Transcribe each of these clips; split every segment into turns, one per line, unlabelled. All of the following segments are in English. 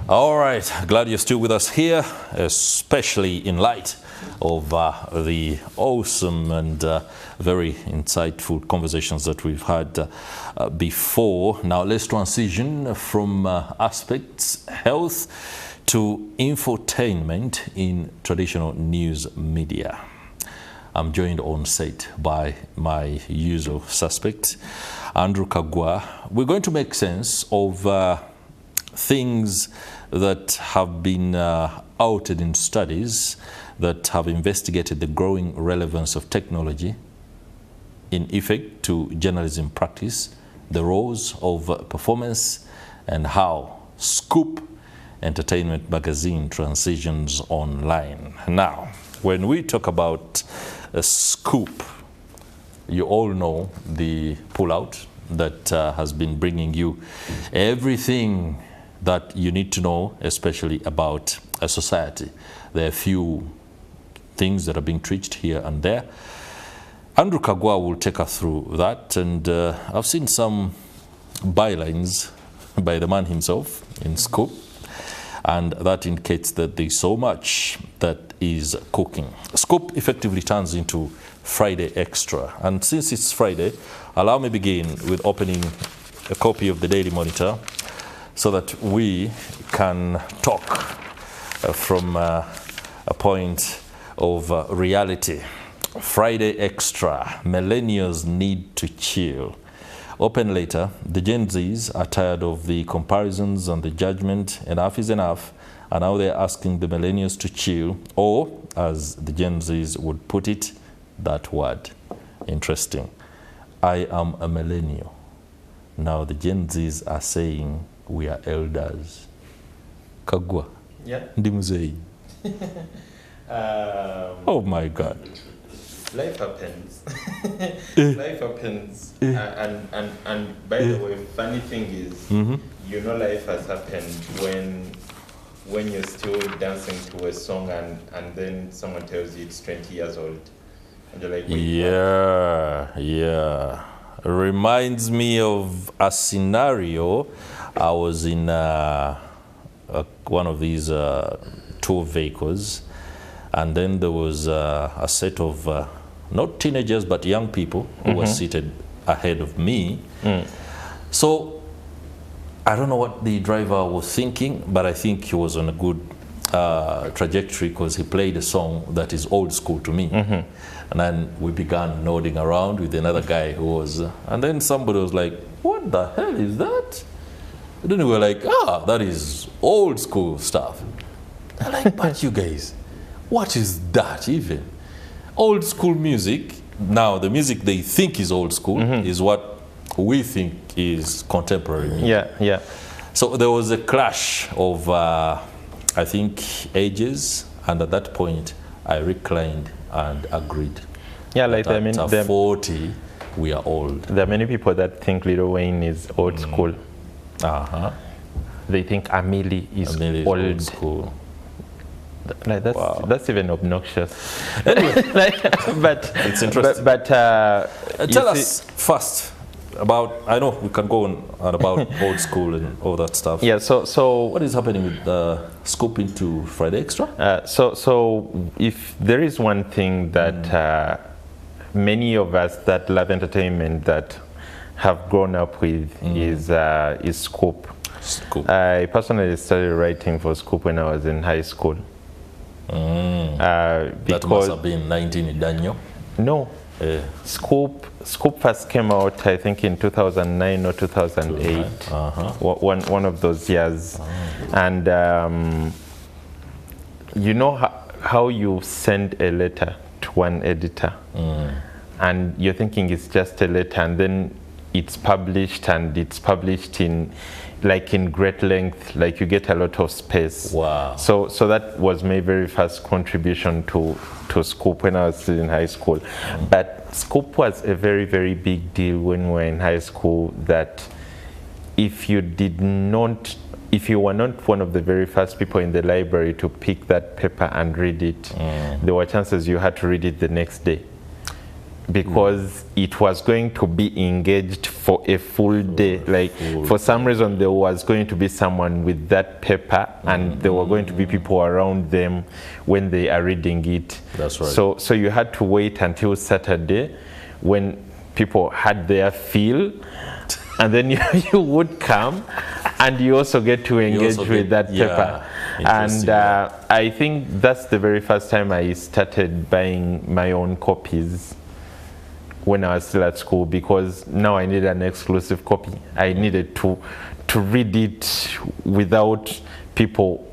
All right, glad you're still with us here, especially in light of the awesome and very insightful conversations that we've had before. Now let's transition from aspects health to infotainment in traditional news media. I'm joined on set by my usual suspect, Andrew Kaggwa. We're going to make sense of things that have been outed in studies that have investigated the growing relevance of technology in effect to journalism practice, the roles of performance, and how Sqoop entertainment magazine transitions online. Now, when we talk about Sqoop, you all know the pullout that has been bringing you everything that you need to know, especially about a society. There are a few things that are being tweaked here and there. Andrew Kaggwa will take us through that, and I've seen some bylines by the man himself in Sqoop, and that indicates that there's so much that is cooking. Sqoop effectively turns into Friday Xtra, and since it's Friday, allow me begin with opening a copy of the Daily Monitor so that we can talk from a point of reality. Friday Xtra, millennials need to chill. Open later, the Gen Zs are tired of the comparisons and the judgment. Enough is enough, and now they're asking the millennials to chill, or as the Gen Zs would put it, that word. Interesting. I am a millennial. Now the Gen Zs are saying we are elders. Kaggwa.
Yeah.
Ndimuzei. Oh my God.
Life happens. Life happens. And by the way, funny thing is, you know life has happened when you're still dancing to a song and then someone tells you it's 20 years old. And you're like, wait,
yeah. Reminds me of a scenario. I was in one of these tour vehicles, and then there was a set of not teenagers but young people who were seated ahead of me. So I don't know what the driver was thinking, but I think he was on a good trajectory, because he played a song that is old school to me. And then we began nodding around with another guy who was, and then somebody was like, what the hell is that? And then we were like, that is old school stuff. They're like, but you guys, what is that even? Old school music, now the music they think is old school is what we think is contemporary music.
Yeah.
So there was a clash of, I think, ages, and at that point, I reclined and agreed.
Yeah, like
at 40, we are old.
There are many people that think Lil Wayne is old school. They think Amelie is old
school.
Like that's even obnoxious. But
it's interesting.
But
tell us first about, I know we can go on about old school and all that stuff.
Yeah, so
what is happening with Sqoop into Friday Xtra?
So if there is one thing that many of us that love entertainment that have grown up with is Sqoop. I personally started writing for Sqoop when I was in high school.
That must have been 19 Daniel.
No. Sqoop first came out, I think, in 2009 or 2008. One of those years. And you know how you send a letter to one editor, and you're thinking it's just a letter, and then it's published, and it's published in great length, like you get a lot of space.
Wow.
So that was my very first contribution to Sqoop when I was still in high school. But Sqoop was a very, very big deal when we were in high school, that if you were not one of the very first people in the library to pick that paper and read it, there were chances you had to read it the next day. because it was going to be engaged for a full day. Like for some reason there was going to be someone with that paper, and there were going to be people around them when they are reading it.
That's right.
So you had to wait until Saturday when people had their fill, and then you would come, and you also get to engage with that paper. And I think that's the very first time I started buying my own copies when I was still at school, because now I need an exclusive copy. I needed to read it without people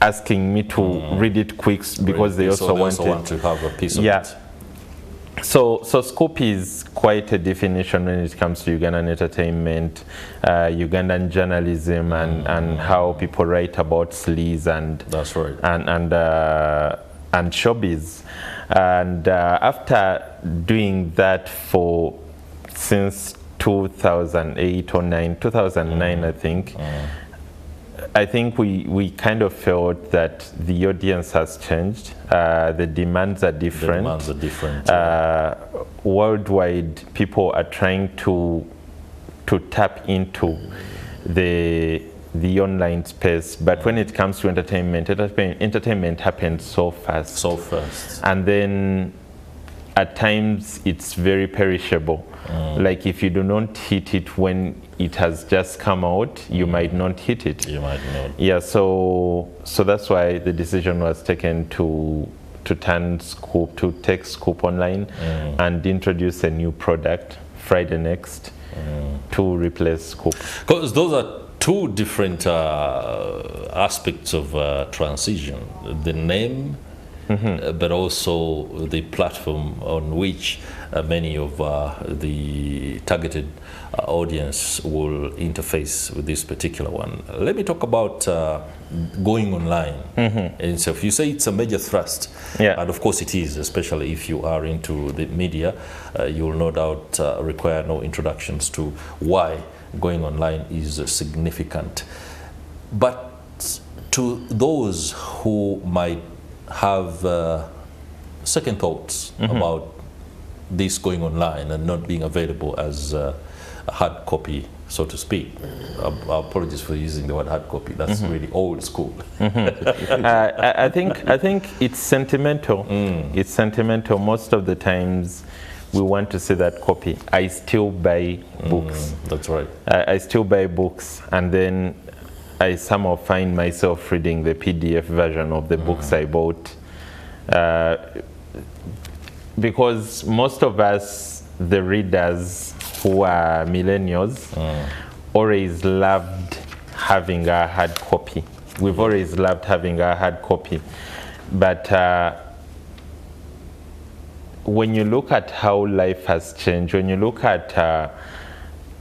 asking me to read it quick, because they also want
to have a piece of it.
So Sqoop is quite a definition when it comes to Ugandan entertainment, Ugandan journalism, and how people write about sleaze and
that's right,
and showbiz. And after doing that since 2008 or 2009, I think. I think we kind of felt that the audience has changed. The demands are different. Worldwide, people are trying to tap into the online space. But when it comes to entertainment happens so fast. And then at times it's very perishable. Like if you do not hit it when it has just come out, you might not hit it.
You might not.
Yeah, so that's why the decision was taken to take Sqoop online and introduce a new product Friday next to replace Sqoop.
Because those are two different aspects of transition: the name, but also the platform on which many of the targeted audience will interface with this particular one. Let me talk about going online. And so if you say it's a major thrust, and of course it is, especially if you are into the media, you will no doubt require no introductions to why going online is significant. But to those who might have second thoughts about this going online and not being available as a hard copy, so to speak. Apologies for using the word hard copy. That's really old school.
I think it's sentimental. It's sentimental. Most of the times we want to see that copy. I still buy books.
That's right.
I still buy books, and then I somehow find myself reading the PDF version of the books I bought. Because most of us, the readers who are millennials, always loved having a hard copy. We've always loved having a hard copy. But when you look at how life has changed, when you look at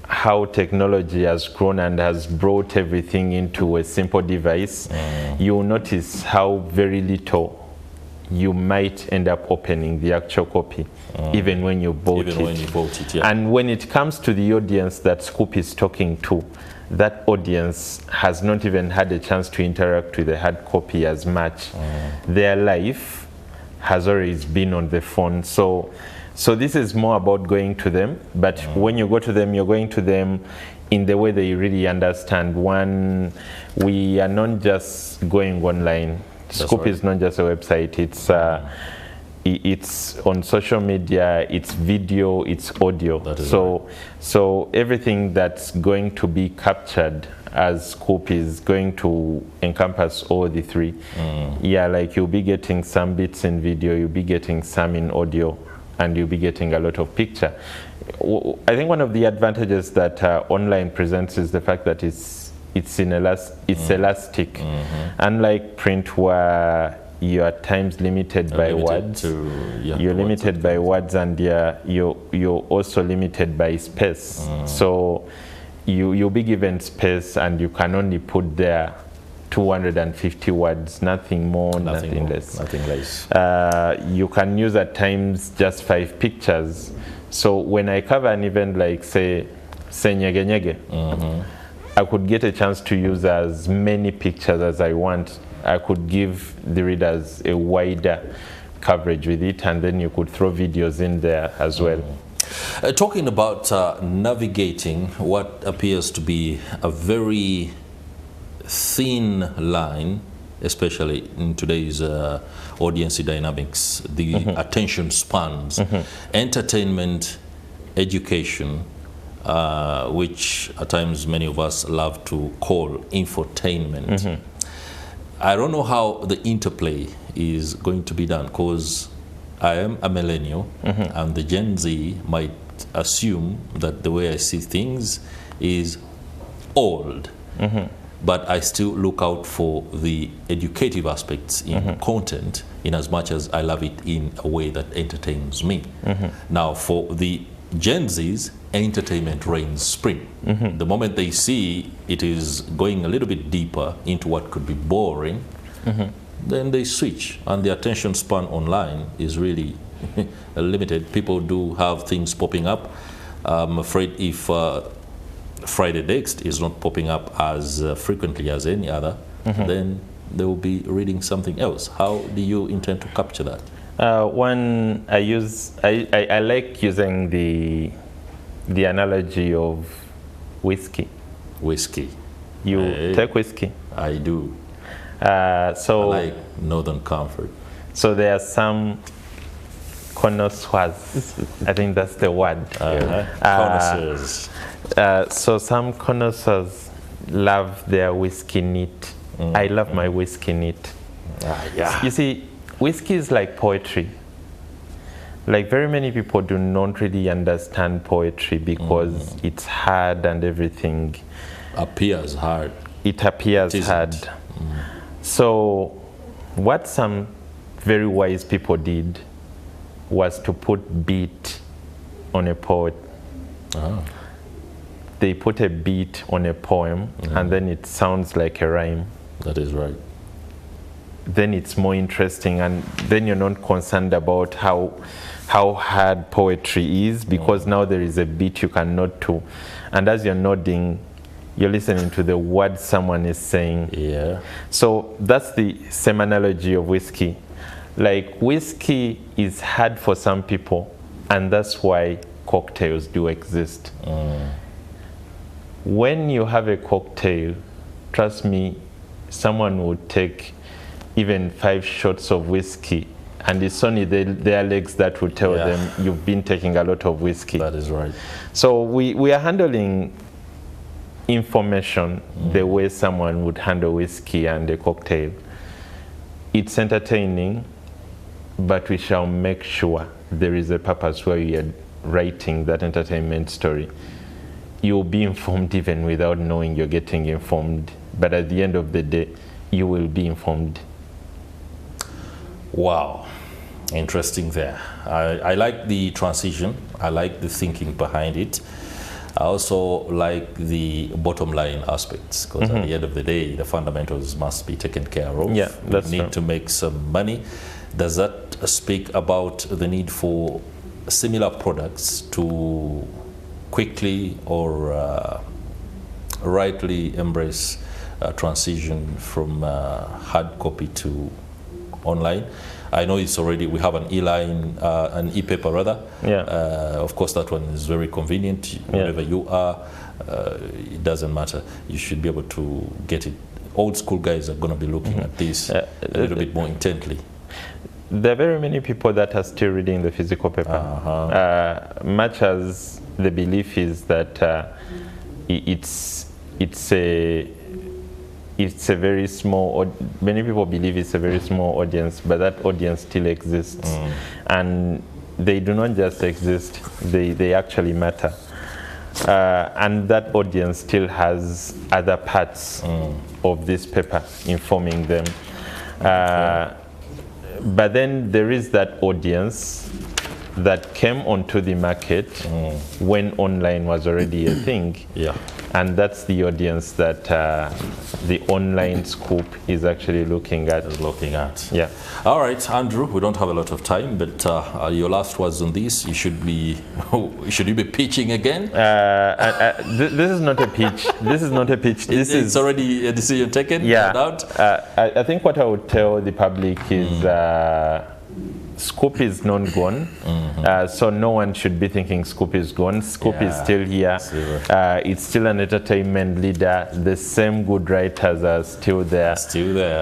how technology has grown and has brought everything into a simple device, you'll notice how very little you might end up opening the actual copy, even when you bought it. And when it comes to the audience that Sqoop is talking to, that audience has not even had a chance to interact with the hard copy as much. Their life has always been on the phone. So this is more about going to them, but when you go to them, you're going to them in the way they really understand. One, we are not just going online. Sqoop is not just a website. It's on social media, it's video, it's audio. So everything that's going to be captured as Sqoop is going to encompass all the three. Like you'll be getting some bits in video, you'll be getting some in audio, and you'll be getting a lot of picture. I think one of the advantages that online presents is the fact that it's elastic. Unlike print, where you are at times limited by words, you're limited by words, and you're also limited by space. So you'll be given space, and you can only put there 250 words, nothing more, nothing less. You can use at times just 5 pictures. So when I cover an event like, say Nyege Nyege, I could get a chance to use as many pictures as I want. I could give the readers a wider coverage with it, and then you could throw videos in there as well.
Talking about navigating what appears to be a very thin line, especially in today's audience dynamics, the attention spans, entertainment, education, which at times many of us love to call infotainment. I don't know how the interplay is going to be done, because I am a millennial, and the Gen Z might assume that the way I see things is old. But I still look out for the educative aspects in content, in as much as I love it in a way that entertains me. Now, for the Gen Zs, entertainment reigns supreme. The moment they see it is going a little bit deeper into what could be boring, then they switch, and the attention span online is really limited. People do have things popping up. I'm afraid if Friday Next is not popping up as frequently as any other, then they will be reading something else. How do you intend to capture that?
When I like using the analogy of whiskey.
Whiskey.
You take whiskey?
I do.
So
I like Northern Comfort. So
there are some connoisseurs. I think that's the word.
Connoisseurs.
So some connoisseurs love their whiskey neat. I love my whiskey neat.
Yeah.
You see, whiskey is like poetry. Like, very many people do not really understand poetry because it's hard and everything.
Appears hard.
It appears hard. So what some very wise people did was to put beat on a poet. They put a beat on a poem, and then it sounds like a rhyme.
That is right.
Then it's more interesting, and then you're not concerned about how hard poetry is, because now there is a beat you can nod to, and as you're nodding, you're listening to the words someone is saying.
Yeah.
So that's the same analogy of whiskey. Like, whiskey is hard for some people, and that's why cocktails do exist. When you have a cocktail, trust me, someone would take even 5 shots of whiskey, and it's only their legs that will tell them you've been taking a lot of whiskey.
That is right.
So we are handling information the way someone would handle whiskey and a cocktail. It's entertaining, but we shall make sure there is a purpose where we are writing that entertainment story. You'll be informed even without knowing you're getting informed, but at the end of the day, you will be informed.
Wow, interesting there. I like the transition. I like the thinking behind it. I also like the bottom line aspects, because at the end of the day, the fundamentals must be taken care of.
Yeah, that's
we need to make some money. Does that speak about the need for similar products to quickly or rightly embrace transition from hard copy to online? I know it's already, we have an e-line, an e-paper rather. Of course, that one is very convenient. Wherever you are, it doesn't matter. You should be able to get it. Old school guys are going to be looking at this a little bit more intently.
There are very many people that are still reading the physical paper. Much as the belief is that it's a very small, many people believe it's a very small audience, but that audience still exists. And they do not just exist, they actually matter. And that audience still has other parts of this paper informing them. But then there is that audience that came onto the market when online was already a thing. And that's the audience that the online Sqoop is actually looking at. All right, Andrew, we don't have a lot of time, but your last words on this. You should be pitching again? This is not a pitch. This is not a pitch.
It's already a decision taken?
Yeah. I think what I would tell the public is Sqoop is not gone, so no one should be thinking Sqoop is gone. Sqoop is still here. It's still an entertainment leader. The same good writers are still there.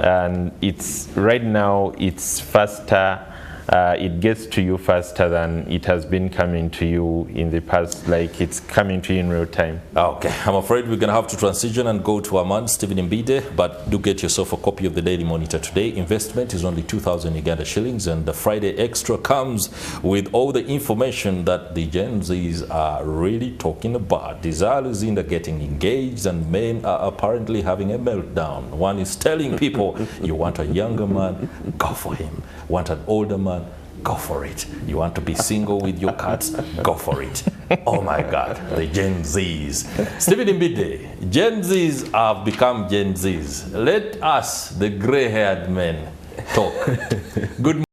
And it's right now, it's faster. It gets to you faster than it has been coming to you in the past, like it's coming to you in real time.
Okay, I'm afraid we're going to have to transition and go to our man, Stephen Mbide, but do get yourself a copy of the Daily Monitor today. Investment is only 2,000 Uganda shillings, and the Friday Extra comes with all the information that the Gen Zs are really talking about. Desires are getting engaged, and men are apparently having a meltdown. One is telling people, you want a younger man, go for him. Want an older man, go for it. You want to be single with your cats, go for it. Oh my God, the Gen Zs. Stephen Mbide, Gen Zs have become Gen Zs. Let us, the gray-haired men, talk. Good morning.